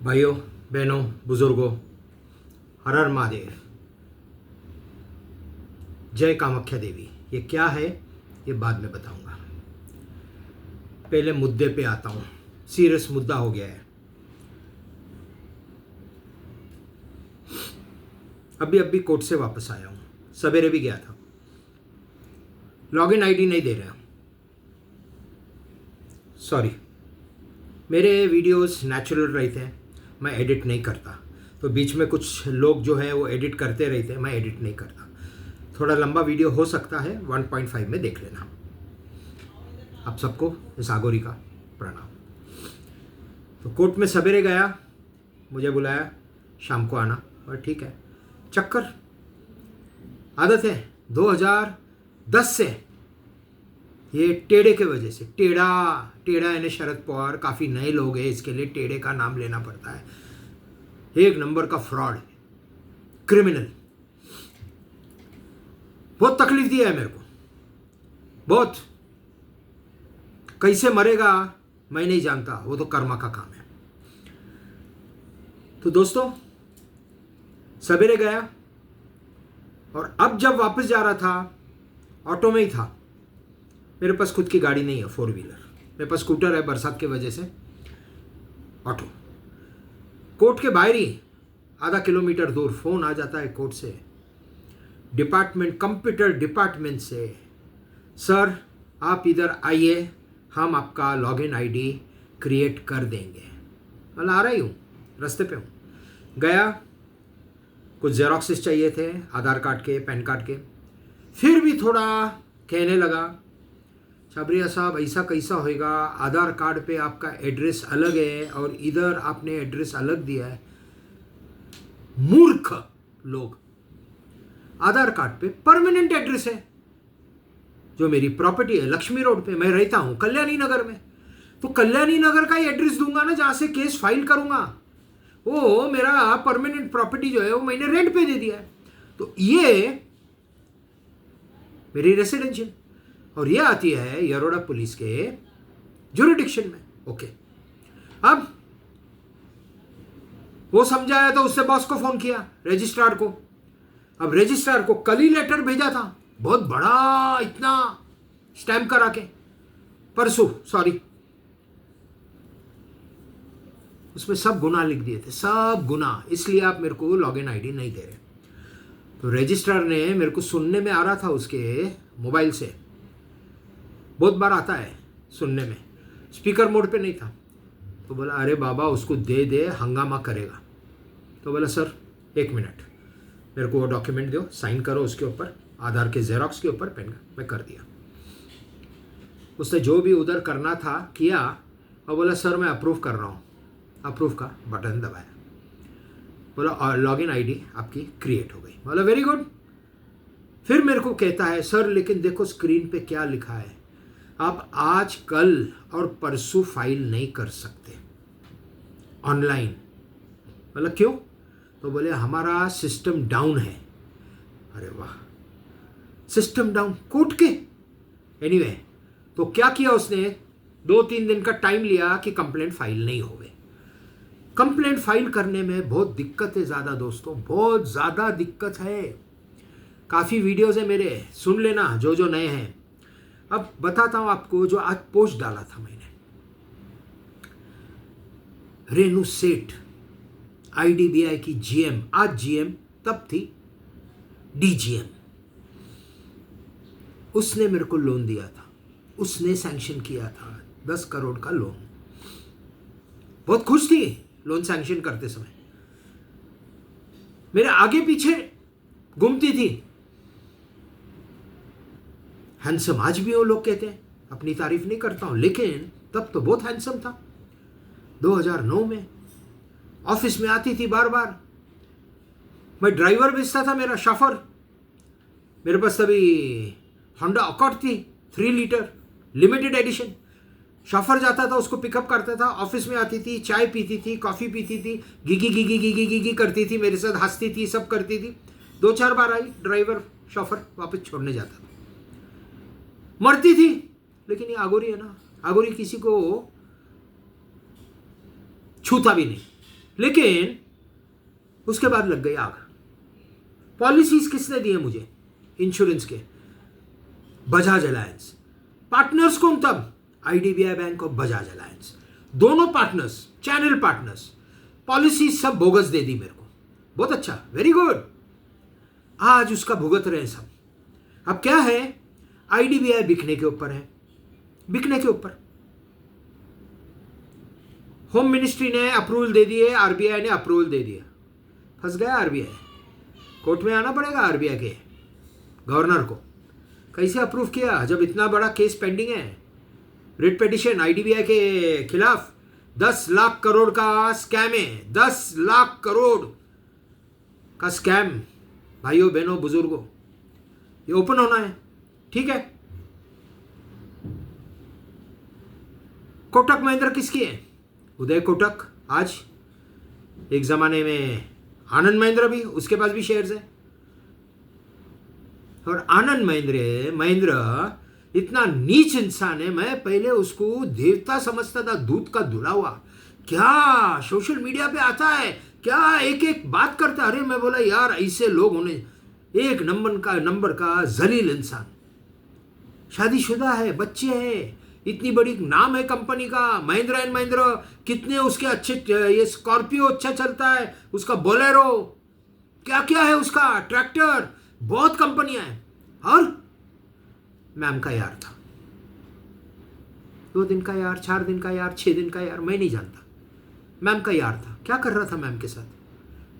भाइयों बहनों बुजुर्गों, हर हर महादेव, जय कामाख्या देवी। ये क्या है ये बाद में बताऊंगा, पहले मुद्दे पे आता हूँ। सीरियस मुद्दा हो गया है। अभी कोर्ट से वापस आया हूँ, सवेरे भी गया था। लॉगिन आईडी नहीं दे रहा, सॉरी। मेरे वीडियोस नेचुरल रहते हैं, मैं एडिट नहीं करता। तो बीच में कुछ लोग जो है वो एडिट करते रहते हैं, मैं एडिट नहीं करता। थोड़ा लंबा वीडियो हो सकता है, 1.5 में देख लेना। आप सबको इस आगोरी का प्रणाम। तो कोर्ट में सवेरे गया, मुझे बुलाया शाम को आना, और ठीक है। चक्कर आदत है 2010 से, ये टेढ़े के वजह से। टेढ़ा यानी शरद पवार, काफ़ी नए लोग हैं, इसके लिए टेढ़े का नाम लेना पड़ता है। एक नंबर का फ्रॉड, क्रिमिनल। बहुत तकलीफ दिया है मेरे को, बहुत। कैसे मरेगा मैं नहीं जानता, वो तो कर्मा का काम है। तो दोस्तों सवेरे गया, और अब जब वापस जा रहा था ऑटो में ही था। मेरे पास खुद की गाड़ी नहीं है, 4 व्हीलर। मेरे पास स्कूटर है, बरसात की वजह से ऑटो। कोर्ट के बाहर ही आधा किलोमीटर दूर फ़ोन आ जाता है कोर्ट से, कंप्यूटर डिपार्टमेंट से, सर आप इधर आइए, हम आपका लॉगिन आईडी क्रिएट कर देंगे। मैं आ रही हूँ, रास्ते पे हूँ। गया, कुछ जेरोक्सेस चाहिए थे, आधार कार्ड के, पैन कार्ड के। फिर भी थोड़ा कहने लगा, छाबरिया साहब ऐसा कैसा होएगा, आधार कार्ड पे आपका एड्रेस अलग है और इधर आपने एड्रेस अलग दिया है। मूर्ख लोग। आधार कार्ड पे परमानेंट एड्रेस है, जो मेरी प्रॉपर्टी है लक्ष्मी रोड पे, मैं रहता हूँ कल्याणी नगर में। तो कल्याणी नगर का ही एड्रेस दूंगा ना, जहाँ से केस फाइल करूंगा। वो मेरा परमानेंट प्रॉपर्टी जो है वो मैंने रेंट पे दे दिया है। तो ये मेरी रेसिडेंशियल, और ये आती है यरोड़ा पुलिस के जुरिडिक्शन में। ओके, अब वो समझाया तो उससे बॉस को फोन किया, रजिस्ट्रार को। अब रजिस्ट्रार को कल ही लेटर भेजा था, बहुत बड़ा, इतना स्टैम्प करा के, परसों, सॉरी। उसमें सब गुना लिख दिए थे, सब गुना, इसलिए आप मेरे को लॉगिन आईडी नहीं दे रहे। तो रजिस्ट्रार ने, मेरे को सुनने में आ रहा था उसके मोबाइल से, बहुत बार आता है सुनने में, स्पीकर मोड पे नहीं था। तो बोला अरे बाबा उसको दे दे, हंगामा करेगा। तो बोला सर 1 मिनट, मेरे को वो डॉक्यूमेंट दो, साइन करो उसके ऊपर, आधार के जेरोक्स के ऊपर, पेन। मैं कर दिया। उसने जो भी उधर करना था किया, और बोला सर मैं अप्रूव कर रहा हूँ। अप्रूव का बटन दबाया, बोला लॉगिन आईडी आपकी क्रिएट हो गई। बोला वेरी गुड। फिर मेरे को कहता है सर लेकिन देखो स्क्रीन पे क्या लिखा है, आप आज कल और परसों फाइल नहीं कर सकते ऑनलाइन। मतलब क्यों? तो बोले हमारा सिस्टम डाउन है। अरे वाह, सिस्टम डाउन कोर्ट के। एनीवे, तो क्या किया उसने, 2-3 दिन का टाइम लिया कि कंप्लेंट फाइल नहीं हो गई। कंप्लेंट फाइल करने में बहुत दिक्कत है ज़्यादा दोस्तों, बहुत ज़्यादा दिक्कत है। काफ़ी वीडियोज़ है मेरे, सुन लेना जो नए हैं। अब बताता हूँ आपको, जो आज पोस्ट डाला था मैंने, रेनू सेठ आईडीबीआई की जीएम, आज जीएम तब थी डीजीएम, उसने मेरे को लोन दिया था, उसने सैंक्शन किया था 10 करोड़ का लोन। बहुत खुश थी लोन सैंक्शन करते समय, मेरे आगे पीछे घूमती थी। हैंडसम आज भी वो लोग कहते हैं, अपनी तारीफ नहीं करता हूं, लेकिन तब तो बहुत हैंडसम था। 2009 में ऑफिस में आती थी बार बार। मैं ड्राइवर भेजता था, मेरा शॉफर। मेरे पास तभी होंडा अकॉर्ड थी 3 लीटर लिमिटेड एडिशन। शॉफर जाता था, उसको पिकअप करता था, ऑफिस में आती थी, चाय पीती थी, कॉफ़ी पीती थी, गिगी गिगी गिगी गिगी करती थी, मेरे साथ हंसती थी, सब करती थी। 2-4 बार आई, ड्राइवर शॉफर वापस छोड़ने जाता था, मरती थी। लेकिन ये आगोरी है ना, आगोरी किसी को छूता भी नहीं। लेकिन उसके बाद लग गई आग। पॉलिसीज किसने दिए मुझे इंश्योरेंस के? बजाज अलायंस। पार्टनर्स कौन तब? आईडीबीआई बैंक और बजाज अलायंस, दोनों पार्टनर्स, चैनल पार्टनर्स। पॉलिसी सब बोगस दे दी मेरे को। बहुत अच्छा, वेरी गुड। आज उसका भुगत रहे सब। अब क्या है, आईडीबीआई बिकने के ऊपर है, बिकने के ऊपर। होम मिनिस्ट्री ने अप्रूवल दे दिए, आरबीआई ने अप्रूवल दे दिया, फंस गया आरबीआई। कोर्ट में आना पड़ेगा आरबीआई के गवर्नर को। कैसे अप्रूव किया जब इतना बड़ा केस पेंडिंग है? रिट पिटीशन आईडीबीआई के खिलाफ 10 लाख करोड़ का स्कैम है, 10 लाख करोड़ का स्कैम। भाइयों बहनों बुजुर्गों, ये ओपन होना है, ठीक है। कोटक महिंद्रा किसकी है? उदय कोटक। आज एक जमाने में आनंद महिंद्रा भी, उसके पास भी शेयर्स है। और आनंद महिंद्रा इतना नीच इंसान है, मैं पहले उसको देवता समझता था, दूध का धुला हुआ। क्या सोशल मीडिया पे आता है, क्या एक एक बात करता। अरे मैं बोला यार ऐसे लोग होने, एक नंबर का जलील इंसान। शादीशुदा है, बच्चे हैं, इतनी बड़ी नाम है कंपनी का महिंद्रा एंड महिंद्रा। कितने उसके अच्छे, ये स्कॉर्पियो अच्छा चलता है, उसका बोलेरो, क्या क्या है उसका, ट्रैक्टर, बहुत कंपनियां हैं। और मैम का यार था, 2 दिन का यार, 4 दिन का यार, 6 दिन का यार, मैं नहीं जानता। मैम का यार था, क्या कर रहा था मैम के साथ?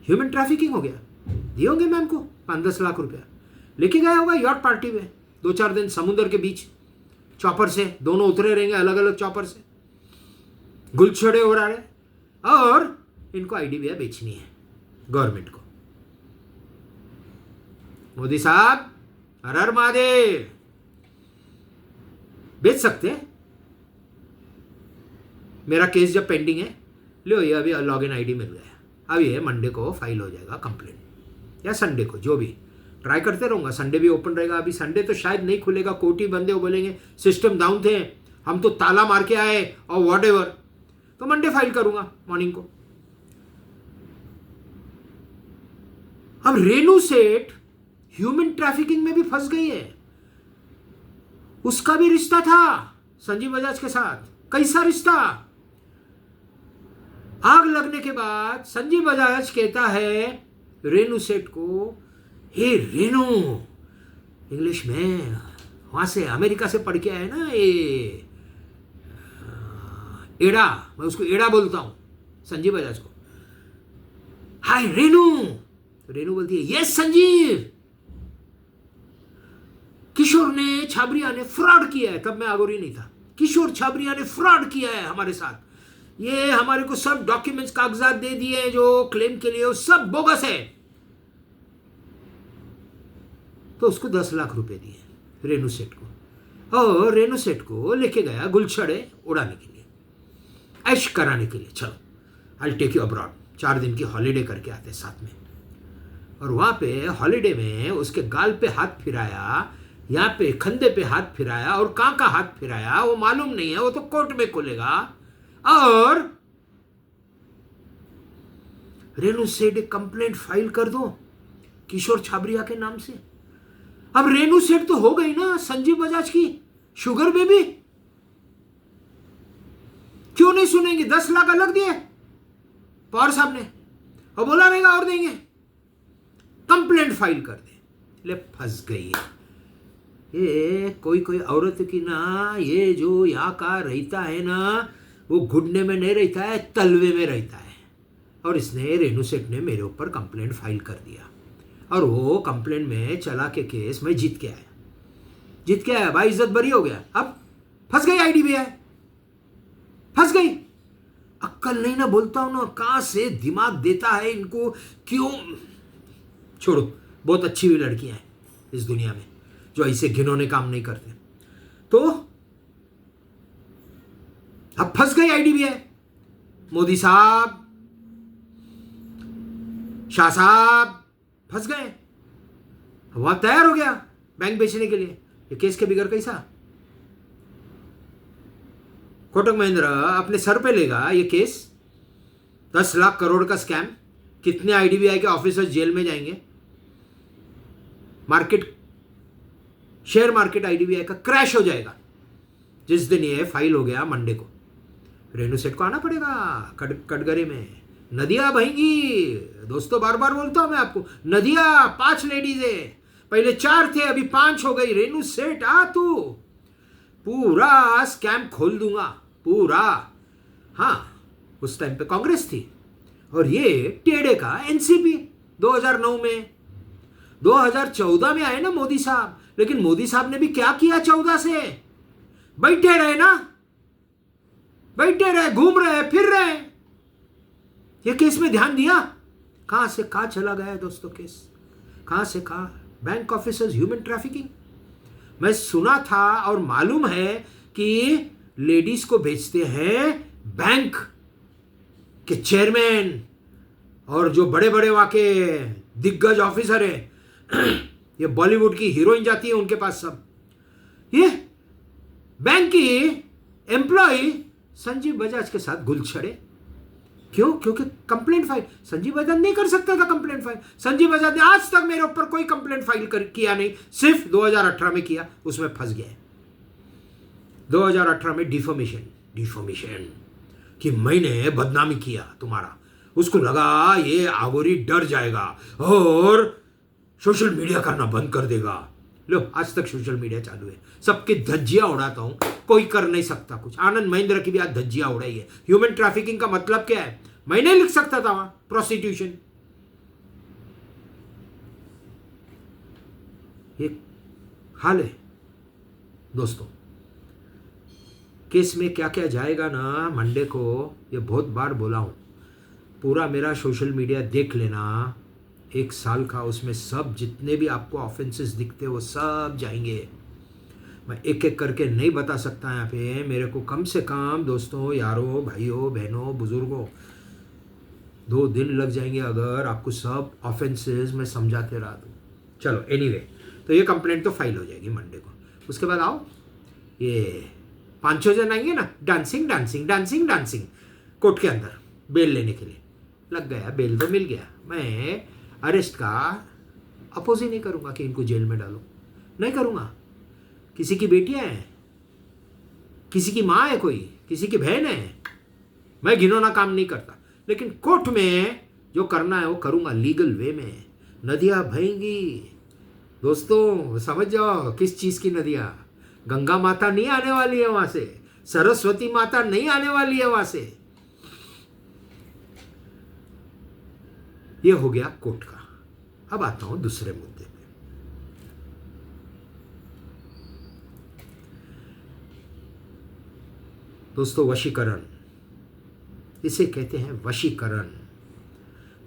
ह्यूमन ट्रैफिकिंग हो गया। दिए होंगे मैम को 5-10 लाख रुपया, लेके गया होगा यॉट पार्टी में 2-4 दिन समुद्र के बीच, चॉपर से दोनों उतरे रहेंगे, अलग अलग चॉपर से गुलछड़े हो रहा है। और इनको आईडीबीआई बेचनी है गवर्नमेंट को। मोदी साहब हर हर महादेव, बेच सकते हैं। मेरा केस जब पेंडिंग है, लो ये अभी लॉगिन आईडी मिल गया, अब ये मंडे को फाइल हो जाएगा कंप्लेंट, या संडे को, जो भी ट्राई करते रहूंगा। संडे भी ओपन रहेगा। अभी संडे तो शायद नहीं खुलेगा, कोर्ट ही बंदे, वो बोलेंगे सिस्टम डाउन थे, हम तो ताला मार के आए और वॉट एवर, तो मंडे फाइल करूंगा मॉर्निंग को। अब रेणु सेठ ह्यूमन ट्रैफिकिंग में भी फंस गई है। उसका भी रिश्ता था संजीव बजाज के साथ। कैसा रिश्ता? आग लगने के बाद संजीव बजाज कहता है रेणु सेठ को, हे रेणु, इंग्लिश में वहां से अमेरिका से पढ़ के आए ना ये एड़ा, मैं उसको एड़ा बोलता हूं संजीव बजाज को। हाय रेणु। रेणु बोलती है यस संजीव, किशोर ने, छाबरिया ने फ्रॉड किया है। तब मैं आगोरी नहीं था। किशोर छाबरिया ने फ्रॉड किया है हमारे साथ, ये हमारे को सब डॉक्यूमेंट्स, कागजात दे दिए जो क्लेम के लिए, वो सब बोगस है। तो उसको 10 लाख रुपए दिए रेणु सेठ को, और रेणु सेठ को लेके गया गुलछड़े उड़ाने के लिए, ऐश कराने के लिए। चलो आई टेक यू अब्रॉड, 4 दिन की हॉलीडे करके आते साथ में। और वहां पे हॉलीडे में उसके गाल पे हाथ फिराया, यहाँ पे कंधे पे हाथ फिराया, और कहां का हाथ फिराया वो मालूम नहीं है, वो तो कोर्ट में खुलेगा। और रेणु सेठ कंप्लेंट फाइल कर दो किशोर छाबरिया के नाम से। अब रेणु सेठ तो हो गई ना संजीव बजाज की शुगर बेबी, क्यों नहीं सुनेंगे? 10 लाख अलग दिए पवार साहब ने, और बोला रहेगा और देंगे, कंप्लेंट फाइल कर दे। ले फंस गई है ये। कोई औरत की ना, ये जो यहाँ का रहता है ना, वो घुटने में नहीं रहता है, तलवे में रहता है। और इसने, रेणु सेठ ने मेरे ऊपर कंप्लेंट फाइल कर दिया, और वो कंप्लेंट में चला के केस में जीत के आया भाई, इज्जत बरी हो गया। अब फंस गई आईडीबीआई, फंस गई। अक्कल नहीं ना, बोलता हूं ना, कहां से दिमाग देता है इनको, क्यों? छोड़ो, बहुत अच्छी हुई लड़कियां हैं इस दुनिया में जो ऐसे घिनौने काम नहीं करते। तो अब फंस गई आईडीबीआई। मोदी साहब, शाह साहब फंस गए। वहां तैयार हो गया बैंक बेचने के लिए। ये केस के बिगड़ कैसा? कोटक महिंद्रा अपने सर पे लेगा ये केस, 10 लाख करोड़ का स्कैम, कितने आईडीबीआई के ऑफिसर्स जेल में जाएंगे। मार्केट, शेयर मार्केट आईडीबीआई का क्रैश हो जाएगा जिस दिन ये फाइल हो गया मंडे को। रेणु सेठ को आना पड़ेगा कटघरे में, नदियां बहेंगी दोस्तों। बार बार बोलता हूं मैं आपको, नदियां 5 लेडीज है, पहले 4 थे अभी 5 हो गई। रेणु सेठ आ तू, पूरा स्कैम खोल दूंगा पूरा। हाँ, उस टाइम पे कांग्रेस थी और ये टेढ़े का एनसीपी 2009 में। 2014 में आए ना मोदी साहब, लेकिन मोदी साहब ने भी क्या किया 14 से? बैठे रहे ना, बैठे रहे, घूम रहे, फिर रहे। ये केस में ध्यान दिया? कहां से कहां चला गया है दोस्तों केस, कहां से कहां। बैंक ऑफिसर्स ह्यूमन ट्रैफिकिंग, मैं सुना था और मालूम है कि लेडीज को भेजते हैं बैंक के चेयरमैन और जो बड़े बड़े वहां के दिग्गज ऑफिसर है, ये बॉलीवुड की हीरोइन जाती है उनके पास सब। ये बैंक की एम्प्लॉय संजीव बजाज के साथ गुलछड़े क्यों? क्योंकि कंप्लेंट फाइल संजीव बजाज नहीं कर सकता था। कंप्लेंट फाइल संजीव बजाज ने आज तक मेरे ऊपर कोई कंप्लेंट फाइल किया नहीं, सिर्फ 2018 में किया, उसमें फंस गया। 2018 में डिफॉर्मेशन कि मैंने बदनामी किया तुम्हारा, उसको लगा ये आगोरी डर जाएगा और सोशल मीडिया करना बंद कर देगा। लो, आज तक सोशल मीडिया चालू है, सबकी धज्जियां उड़ाता हूं, कोई कर नहीं सकता कुछ। आनंद महिंद्रा की भी आज धज्जियां उड़ाई है। ह्यूमन ट्रैफिकिंग का मतलब क्या है? मैं नहीं लिख सकता था वहां प्रोस्टिट्यूशन। ये हाल है दोस्तों। केस में क्या क्या जाएगा ना मंडे को, ये बहुत बार बोला हूं। पूरा मेरा सोशल मीडिया देख लेना, 1 साल का, उसमें सब जितने भी आपको ऑफेंसेस दिखते वो सब जाएंगे। मैं एक एक करके नहीं बता सकता यहाँ पे। मेरे को कम से कम दोस्तों, यारों, भाइयों, बहनों, बुजुर्गों 2 दिन लग जाएंगे अगर आपको सब ऑफेंसेस मैं समझाते रहा तो। चलो एनीवे, तो ये कंप्लेंट तो फाइल हो जाएगी मंडे को। उसके बाद आओ, ये 5 जन आएंगे ना, डांसिंग कोर्ट के अंदर बेल लेने के लिए। लग गया बेल तो मिल गया। मैं अरेस्ट का अपोज ही नहीं करूंगा कि इनको जेल में डालो, नहीं करूंगा। किसी की बेटियां हैं, किसी की माँ है, कोई किसी की बहन है, मैं घिनौना काम नहीं करता। लेकिन कोर्ट में जो करना है वो करूंगा, लीगल वे में। नदियां बहेंगी दोस्तों, समझ जाओ किस चीज की नदियां। गंगा माता नहीं आने वाली है वहां से, सरस्वती माता नहीं आने वाली है वहां से। ये हो गया कोर्ट का। अब आता हूं दूसरे मुद्दे पे। दोस्तों, वशीकरण, इसे कहते हैं वशीकरण।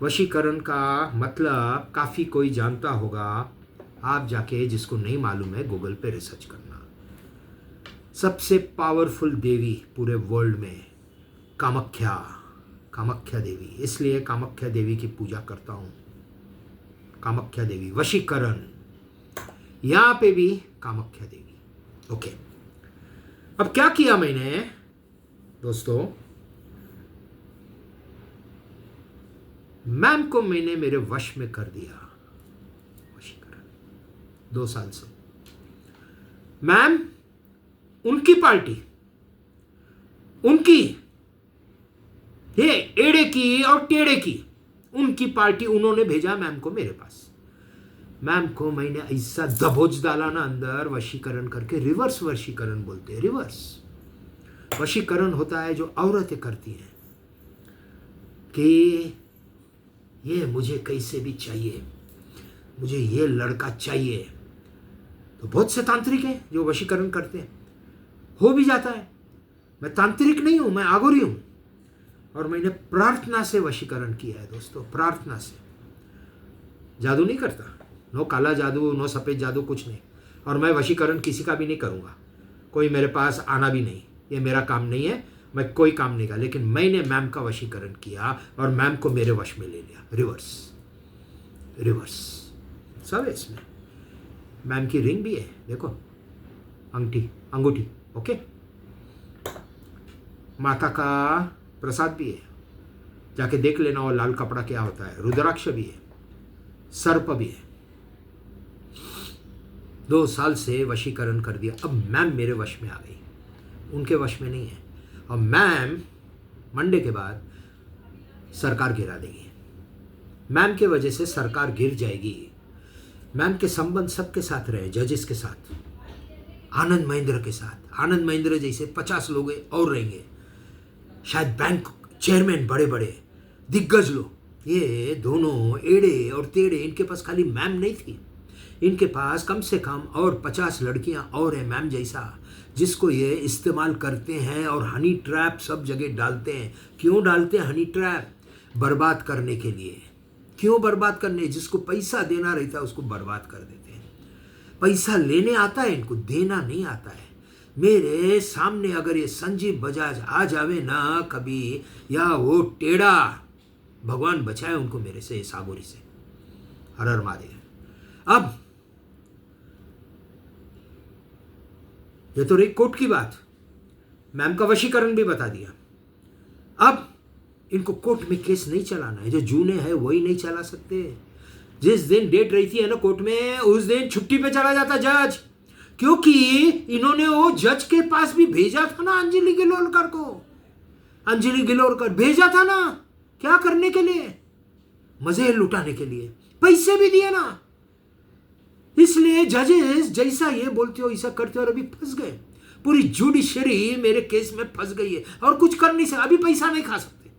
वशीकरण का मतलब काफी कोई जानता होगा, आप जाके जिसको नहीं मालूम है गूगल पे रिसर्च करना। सबसे पावरफुल देवी पूरे वर्ल्ड में कामाख्या देवी, इसलिए कामाख्या देवी की पूजा करता हूं। कामाख्या देवी, वशीकरण, यहां पे भी कामाख्या देवी। ओके, अब क्या किया मैंने दोस्तों, मैम को मैंने मेरे वश में कर दिया। वशीकरण 2 साल से। मैम, उनकी पार्टी, उनकी ये एड़े की और टेढ़े की, उनकी पार्टी, उन्होंने भेजा मैम को मेरे पास। मैम को मैंने ऐसा दबोच डाला ना अंदर, वशीकरण करके। रिवर्स वशीकरण बोलते हैं। रिवर्स वशीकरण होता है जो औरतें करती हैं कि ये मुझे कैसे भी चाहिए, मुझे ये लड़का चाहिए। तो बहुत से तांत्रिक हैं जो वशीकरण करते हैं, हो भी जाता है। मैं तांत्रिक नहीं हूं, मैं आगोरी हूं। और मैंने प्रार्थना से वशीकरण किया है दोस्तों, प्रार्थना से। जादू नहीं करता, नो काला जादू, नो सफ़ेद जादू, कुछ नहीं। और मैं वशीकरण किसी का भी नहीं करूँगा, कोई मेरे पास आना भी नहीं, ये मेरा काम नहीं है, मैं कोई काम नहीं का। लेकिन मैंने मैम का वशीकरण किया और मैम को मेरे वश में ले लिया। रिवर्स सब है इसमें। मैम की रिंग भी है, देखो, अंगूठी, ओके। माता का प्रसाद भी है, जाके देख लेना वो लाल कपड़ा क्या होता है। रुद्राक्ष भी है, सर्प भी है। 2 साल से वशीकरण कर दिया। अब मैम मेरे वश में आ गई, उनके वश में नहीं है। और मैम मंडे के बाद सरकार गिरा देगी। मैम के वजह से सरकार गिर जाएगी। मैम के संबंध सबके साथ रहे, जजेस के साथ, आनंद महिंद्रा के साथ। आनंद महिंद्रा जैसे 50 लोग और रहेंगे, शायद बैंक चेयरमैन, बड़े बड़े दिग्गज लोग। ये दोनों एड़े और तेड़े, इनके पास खाली मैम नहीं थी, इनके पास कम से कम और 50 लड़कियां और हैं मैम जैसा, जिसको ये इस्तेमाल करते हैं और हनी ट्रैप सब जगह डालते हैं। क्यों डालते हैं हनी ट्रैप? बर्बाद करने के लिए। क्यों बर्बाद करने? जिसको पैसा देना रहता है उसको बर्बाद कर देते हैं। पैसा लेने आता है इनको, देना नहीं आता है। मेरे सामने अगर ये संजीव बजाज आ जावे ना कभी, या वो टेढ़ा, भगवान बचाए उनको मेरे से, सागोरी से। हर हर महादेव। अब ये तो रही कोर्ट की बात, मैम का वशीकरण भी बता दिया। अब इनको कोर्ट में केस नहीं चलाना है, जो जूने हैं वही नहीं चला सकते। जिस दिन डेट रहती है ना कोर्ट में, उस दिन छुट्टी पे चला जाता जज, क्योंकि इन्होंने वो जज के पास भी भेजा था ना अंजलि गिलोरकर को। अंजलि गिलोरकर भेजा था ना, क्या करने के लिए? मजे लुटाने के लिए। पैसे भी दिए ना। इसलिए जजेस जैसा ये बोलते हो ऐसा करते हो, और अभी फंस गए। पूरी जुडिशरी मेरे केस में फंस गई है और कुछ कर नहीं सकते। अभी पैसा नहीं खा सकते,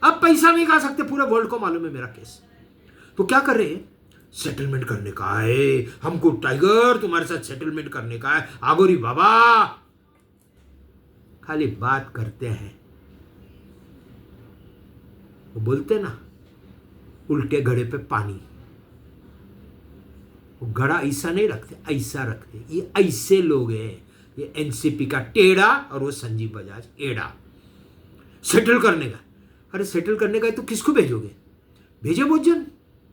अब पैसा नहीं खा सकते, पूरे वर्ल्ड को मालूम है मेरा केस। तो क्या कर रहे हैं? सेटलमेंट करने का है हमको, टाइगर तुम्हारे साथ सेटलमेंट करने का है। आगोरी बाबा खाली बात करते हैं, वो बोलते ना उल्टे घड़े पे पानी। वो घड़ा ऐसा नहीं रखते, ऐसा रखते। ये ऐसे लोग हैं, ये एनसीपी का टेढ़ा और वो संजीव बजाज एड़ा। सेटल करने का, अरे सेटल करने का है तो किसको भेजोगे? भेजे बहुत जन।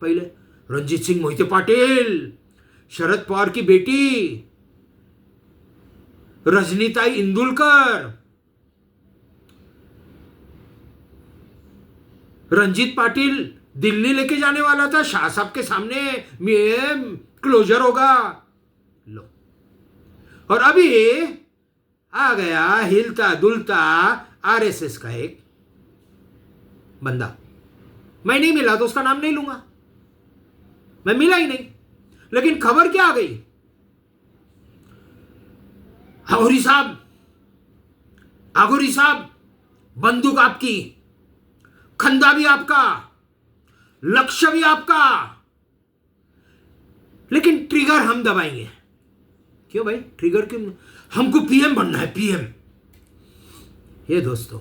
पहले रणजीत सिंह मोहिते पाटिल, शरद पवार की बेटी रजनीताई इंदुलकर, रंजीत पाटिल दिल्ली लेके जाने वाला था, शाह साहब के सामने क्लोजर होगा। लो, और अभी आ गया हिलता दुलता आरएसएस का एक बंदा। मैं नहीं मिला तो उसका नाम नहीं लूंगा, मैं मिला ही नहीं। लेकिन खबर क्या आ गई? आगोरी साहब, आगोरी साहब, बंदूक आपकी, खंदा भी आपका, लक्ष्य भी आपका, लेकिन ट्रिगर हम दबाएंगे। क्यों भाई? ट्रिगर क्यों? हमको पीएम बनना है, पीएम। ये दोस्तों,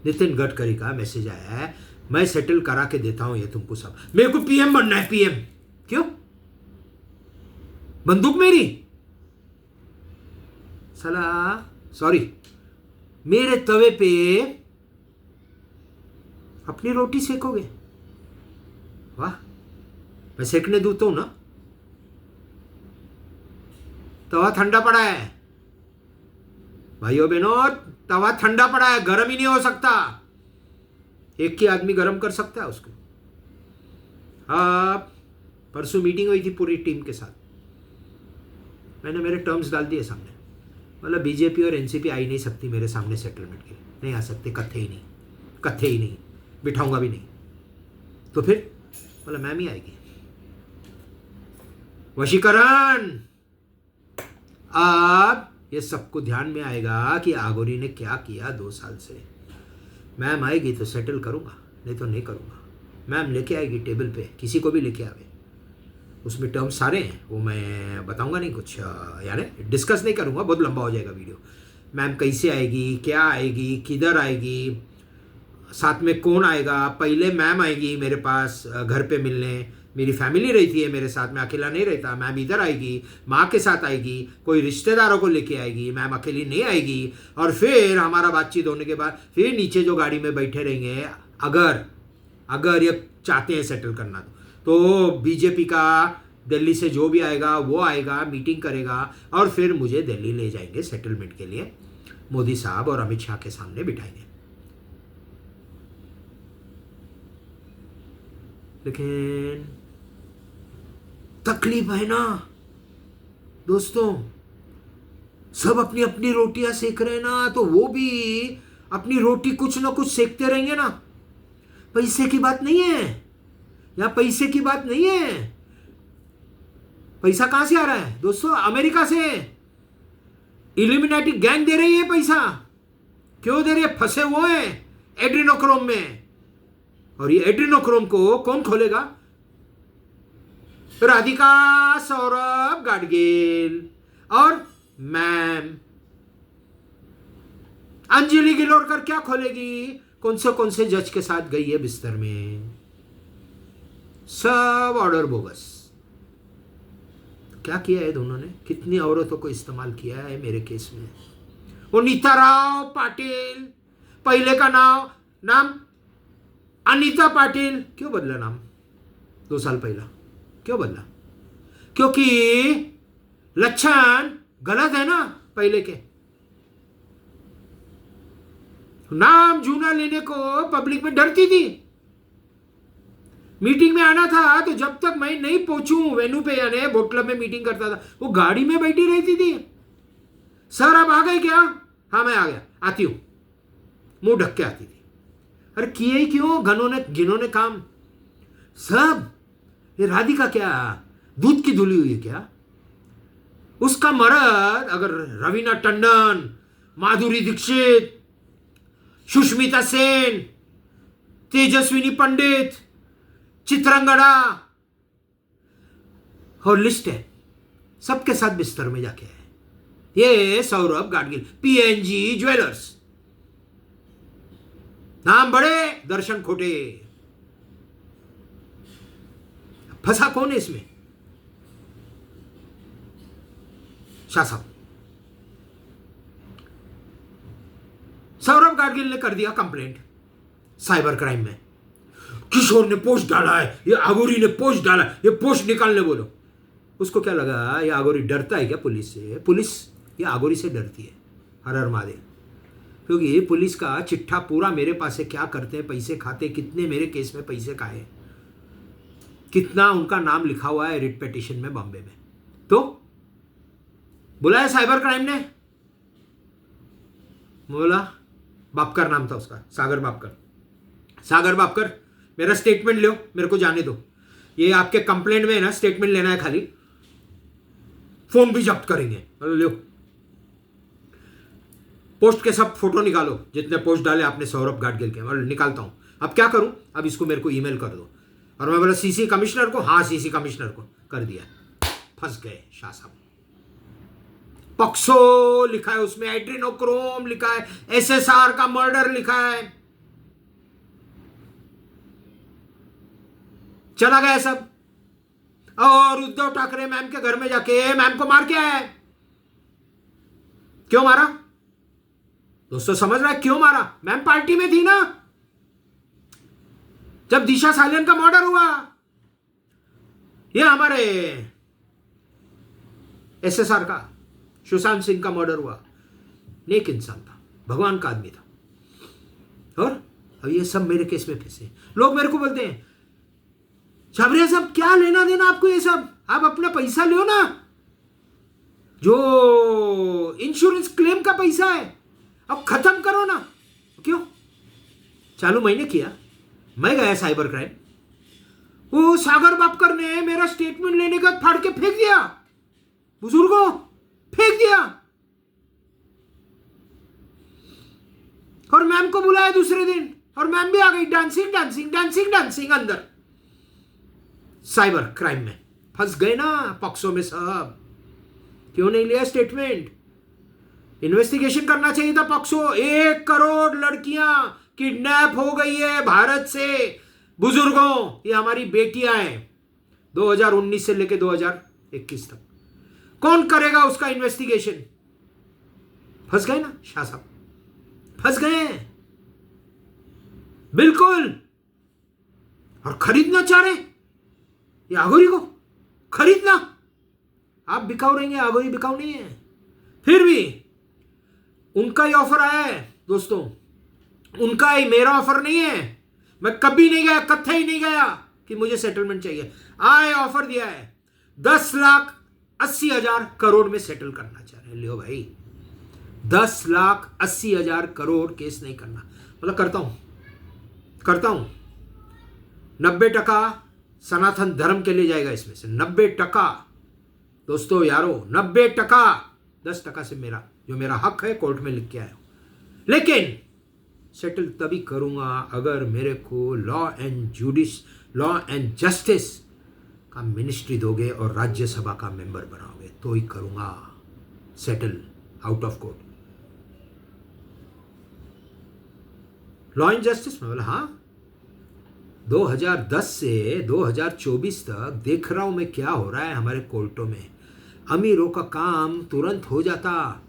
नितिन गडकरी का मैसेज आया है, मैं सेटल करा के देता हूं ये तुमको सब, मेरे को पीएम बनना है, पीएम। क्यों? बंदूक मेरी, साला सॉरी, मेरे तवे पे अपनी रोटी सेकोगे? वाह, मैं सेकने दूं तो ना। तवा ठंडा पड़ा है भाइयों बहनों, तवा ठंडा पड़ा है, गर्म ही नहीं हो सकता। एक ही आदमी गर्म कर सकता है उसको। हाँ, परसों मीटिंग हुई थी पूरी टीम के साथ, मैंने मेरे टर्म्स डाल दिए सामने। मतलब बीजेपी और एनसीपी आई नहीं सकती मेरे सामने सेटलमेंट के लिए, नहीं आ सकते, कथे ही नहीं, कथे ही नहीं, बिठाऊंगा भी नहीं। तो फिर मतलब मैम ही आएगी। वशीकरण, अब ये सबको ध्यान में आएगा कि आगोरी ने क्या किया 2 साल से। मैम आएगी तो सेटल करूंगा, नहीं तो नहीं करूंगा। मैम लेके आएगी टेबल पे, किसी को भी लेके आवे, उसमें टर्म्स सारे हैं, वो मैं बताऊंगा नहीं कुछ, यानी डिस्कस नहीं करूंगा, बहुत लंबा हो जाएगा वीडियो। मैम कैसे आएगी, क्या आएगी, किधर आएगी, साथ में कौन आएगा। पहले मैम आएगी मेरे पास घर पे मिलने, मेरी फैमिली रहती है मेरे साथ, मैं अकेला नहीं रहता। मैम इधर आएगी, माँ के साथ आएगी, कोई रिश्तेदारों को लेके आएगी, मैम अकेली नहीं आएगी। और फिर हमारा बातचीत होने के बाद फिर नीचे जो गाड़ी में बैठे रहेंगे, अगर ये चाहते हैं सेटल करना तो बीजेपी का दिल्ली से जो भी आएगा वो आएगा, मीटिंग करेगा, और फिर मुझे दिल्ली ले जाएंगे सेटलमेंट के लिए। मोदी साहब और अमित शाह के सामने बिठाएंगे। लेकिन तकलीफ है ना दोस्तों, सब अपनी अपनी रोटियां सेक रहे हैं ना, तो वो भी अपनी रोटी कुछ ना कुछ सेकते रहेंगे ना। पैसे की बात नहीं है, यहां पैसे की बात नहीं है। पैसा कहां से आ रहा है दोस्तों? अमेरिका से। इल्यूमिनाटी गैंग दे रही है पैसा। क्यों दे रही है? फंसे हुए हैं एड्रीनोक्रोम में, और ये एड्रीनोक्रोम को कौन खोलेगा? राधिका सौरभ गाडगिल और मैम अंजलि गिलोरकर क्या खोलेगी? कौन से जज के साथ गई है बिस्तर में? सब ऑर्डर बोगस। क्या किया है दोनों ने? कितनी औरतों को इस्तेमाल किया है मेरे केस में। वो नीता राव पाटिल, पहले का नाम अनीता पाटिल, क्यों बदला नाम 2 साल पहला? क्यों बदला? क्योंकि लक्षण गलत है ना पहले के। नाम जूना लेने को पब्लिक में डरती थी। मीटिंग में आना था तो जब तक मैं नहीं पहुंचूं वेन्यू पे, यानी बोट क्लब में मीटिंग करता था, वो गाड़ी में बैठी रहती थी। सर आप आ गए क्या? हाँ मैं आ गया, आती हूं, मुंह ढक के आती थी। अरे किए ही क्यों? जिन्होंने काम सब। ये राधिका क्या दूध की धुली हुई है क्या? उसका मर्द अगर रवीना टंडन, माधुरी दीक्षित, सुष्मिता सेन, तेजस्विनी पंडित, चित्रंगड़ा और लिस्ट है, सबके साथ बिस्तर में जाके है ये सौरभ गाडगिल। पीएनजी ज्वेलर्स, नाम बड़े दर्शन खोटे। फंसा कौन है इसमें? शाह साहब। सौरभ गाडगिल ने कर दिया कंप्लेंट साइबर क्राइम में। किशोर ने पोस्ट डाला है, ये आगोरी ने पोस्ट डाला है, ये पोस्ट निकालने बोलो। उसको क्या लगा ये आगोरी डरता है क्या पुलिस से? पुलिस ये आगोरी से डरती है। हर हर महादेव। क्योंकि पुलिस का चिट्ठा पूरा मेरे पास है, क्या करते हैं, पैसे खाते, कितने मेरे केस में पैसे खाए, कितना उनका नाम लिखा हुआ है रिट पिटीशन में बॉम्बे में। तो बुलाया साइबर क्राइम ने, बोला बापकर नाम था उसका, सागर बापकर। सागर बापकर मेरा स्टेटमेंट लो, मेरे को जाने दो। ये आपके कंप्लेंट में है ना, स्टेटमेंट लेना है खाली, फोन भी जब्त करेंगे। लो पोस्ट के सब फोटो निकालो, जितने पोस्ट डाले आपने सौरभ गाडगिल के। मैं निकालता हूं। अब क्या करूं? अब इसको मेरे को ईमेल कर दो। और मैं बोला सीसी कमिश्नर को, हाँ सीसी कमिश्नर को कर दिया। फंस गए शाह साहब। पॉक्सो लिखा है उसमें, एड्रीनोक्रोम लिखा है, एसएसआर का मर्डर लिखा है। चला गया सब। और उद्धव ठाकरे मैम के घर में जाके मैम को मार के आया है। क्यों मारा दोस्तों? समझ रहा है क्यों मारा? मैम पार्टी में थी ना जब दिशा सालियन का मर्डर हुआ। ये हमारे एसएसआर का सुशांत सिंह का मर्डर हुआ। नेक इंसान था, भगवान का आदमी था। और अब ये सब मेरे केस में फंसे। लोग मेरे को बोलते हैं छाबरिया साहब क्या लेना देना आपको ये सब, आप अपना पैसा लो ना, जो इंश्योरेंस क्लेम का पैसा है अब खत्म करो ना। क्यों? चालू महीने किया, मैं गया साइबर क्राइम, वो सागर बापकर ने मेरा स्टेटमेंट लेने का फाड़ के फेंक दिया, बुजुर्गों फेंक दिया। और मैम को बुलाया दूसरे दिन, और मैम भी आ गई डांसिंग डांसिंग डांसिंग डांसिंग अंदर साइबर क्राइम में। फंस गए ना पॉक्सो में सब। क्यों नहीं लिया स्टेटमेंट? इन्वेस्टिगेशन करना चाहिए था पॉक्सो। 1 करोड़ लड़कियां किडनैप हो गई है भारत से। बुजुर्गों ये हमारी बेटियां हैं 2019 से लेकर 2021 तक। कौन करेगा उसका इन्वेस्टिगेशन? फंस गए ना शाह साहब, फंस गए बिल्कुल। और खरीदना चाह रहे ये आगोरी को, खरीदना। आप बिकाऊ रहेंगे, आगोरी बिकाऊ नहीं है। फिर भी उनका ही ऑफर आया है दोस्तों, उनका ही, मेरा ऑफर नहीं है। मैं कभी नहीं गया, कत्थे ही नहीं गया कि मुझे सेटलमेंट चाहिए। आए ऑफर दिया है 10,80,000 करोड़ में सेटल करना चाह रहे हैं। लियो भाई, 10,80,000 करोड़ केस नहीं करना, मतलब करता हूं 90% सनातन धर्म के लिए जाएगा, इसमें से 90%। दोस्तों यारो 90%, 10% से मेरा जो मेरा हक है कोर्ट में लिख के आया हूं। लेकिन सेटल तभी करूंगा अगर मेरे को लॉ एंड जस्टिस का मिनिस्ट्री दोगे और राज्यसभा का मेंबर बनाओगे, तो ही करूंगा settle out of court. Law and justice में बोला हाँ, 2010 से 2024 तक देख रहा हूं मैं क्या हो रहा है हमारे कोर्टों में। अमीरों का काम तुरंत हो जाता,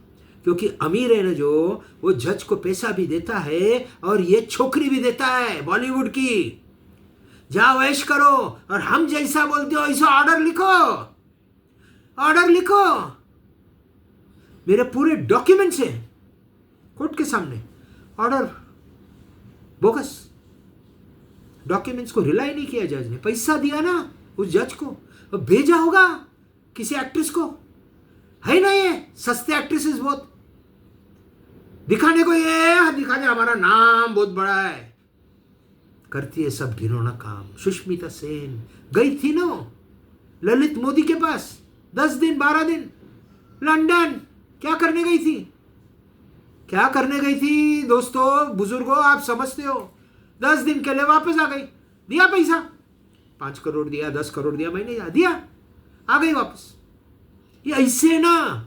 क्योंकि अमीर है ना जो, वो जज को पैसा भी देता है और ये छोकरी भी देता है बॉलीवुड की। जाओ ऐश करो और हम जैसा बोलते हो ऐसा ऑर्डर लिखो। मेरे पूरे डॉक्यूमेंट्स हैं कोर्ट के सामने, ऑर्डर बोगस। डॉक्यूमेंट्स को रिलाई नहीं किया जज ने, पैसा दिया ना उस जज को, भेजा होगा किसी एक्ट्रेस को, है ना, ये सस्ते एक्ट्रेसेस बहुत दिखाने को, ये दिखाने हमारा नाम बहुत बड़ा है, करती है सब घिनौना काम। सुष्मिता सेन गई थी ना ललित मोदी के पास 10 दिन 12 दिन लंदन, क्या करने गई थी दोस्तों, बुजुर्गों आप समझते हो। 10 दिन के लिए वापस आ गई, दिया पैसा, 5 करोड़ दिया, 10 करोड़ दिया, महीने दिया, आ गई वापस। ये ऐसे ना,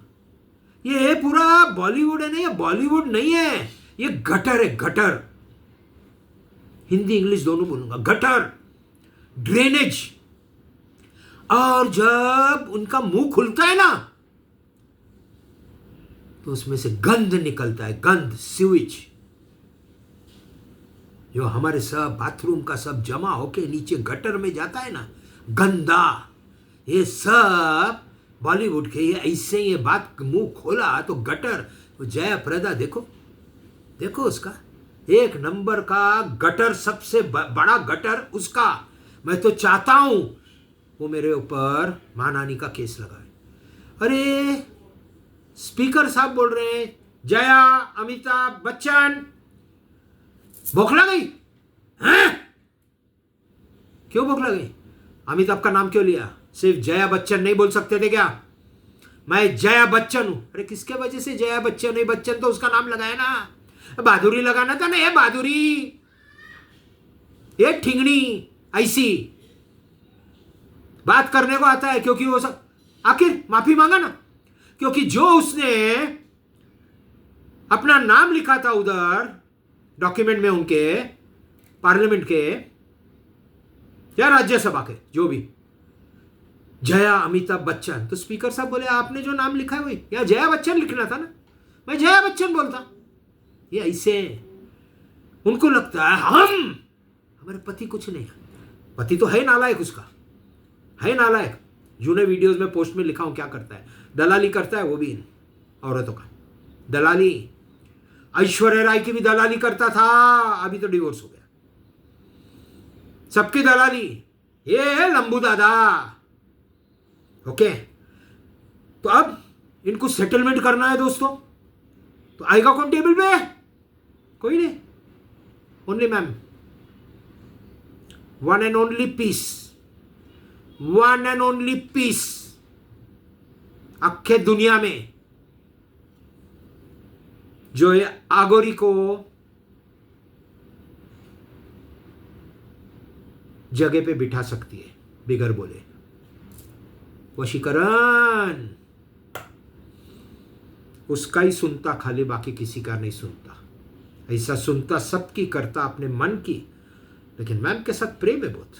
ये पूरा बॉलीवुड है ना, ये बॉलीवुड नहीं है, ये गटर है, गटर। हिंदी इंग्लिश दोनों बोलूंगा, गटर, ड्रेनेज। और जब उनका मुंह खुलता है ना तो उसमें से गंध निकलता है, गंध, सीवेज, जो हमारे सब बाथरूम का सब जमा होके नीचे गटर में जाता है ना, गंदा। ये सब बॉलीवुड के, ये ऐसे ये बात मुंह खोला तो गटर। तो जया प्रदा देखो उसका 1 नंबर का गटर, सबसे बड़ा गटर उसका। मैं तो चाहता हूं वो मेरे ऊपर मानहानि का केस लगाए। अरे स्पीकर साहब बोल रहे हैं जया अमिताभ बच्चन, बौखला गई हैं? क्यों बौखला गई? अमिताभ का नाम क्यों लिया? सिर्फ जया बच्चन नहीं बोल सकते थे क्या? मैं जया बच्चन हूं। अरे किसके वजह से जया बच्चन है? बच्चन तो उसका नाम लगाया ना, बहादुरी लगाना था ना, ये बहादुरी, ये ठिंगनी, ऐसी बात करने को आता है। क्योंकि वो सब, आखिर माफी मांगा ना, क्योंकि जो उसने अपना नाम लिखा था उधर डॉक्यूमेंट में, उनके पार्लियामेंट के या राज्यसभा के, जो भी, जया अमिताभ बच्चन, तो स्पीकर साहब बोले आपने जो नाम लिखा है वही, या जया बच्चन लिखना था ना, मैं जया बच्चन बोलता। ये ऐसे उनको लगता है हमारे पति कुछ नहीं है। पति तो है नालायक, उसका है नालायक। जूने वीडियोस में पोस्ट में लिखा हूं क्या करता है, दलाली करता है, वो भी इन औरतों का दलाली। ऐश्वर्या राय की भी दलाली करता था, अभी तो डिवोर्स हो गया। सबकी दलाली, ये लंबू दादा। ओके, तो अब इनको सेटलमेंट करना है दोस्तों, तो आएगा कौन टेबल पे? कोई नहीं, only ma'am, one and only piece अखे दुनिया में, जो ये आगोरी को जगह पे बिठा सकती है बिगर बोले। वशीकरण उसका ही सुनता, खाली बाकी किसी का नहीं सुनता। ऐसा सुनता सबकी, करता अपने मन की, लेकिन मैम के साथ प्रेम है बहुत।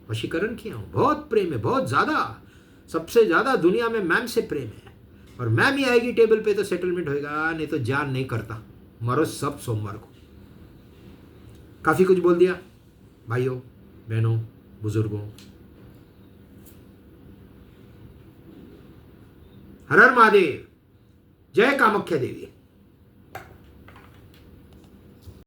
वशीकरण किया हूं, बहुत प्रेम है, बहुत ज्यादा, सबसे ज्यादा दुनिया में मैम से प्रेम है। और मैम ही आएगी टेबल पे तो सेटलमेंट होएगा, नहीं तो जान नहीं करता। मरो सब सोमवार को। काफी कुछ बोल दिया भाइयों बहनों बुजुर्गों। हर हर महादेव, जय कामाख्या देवी।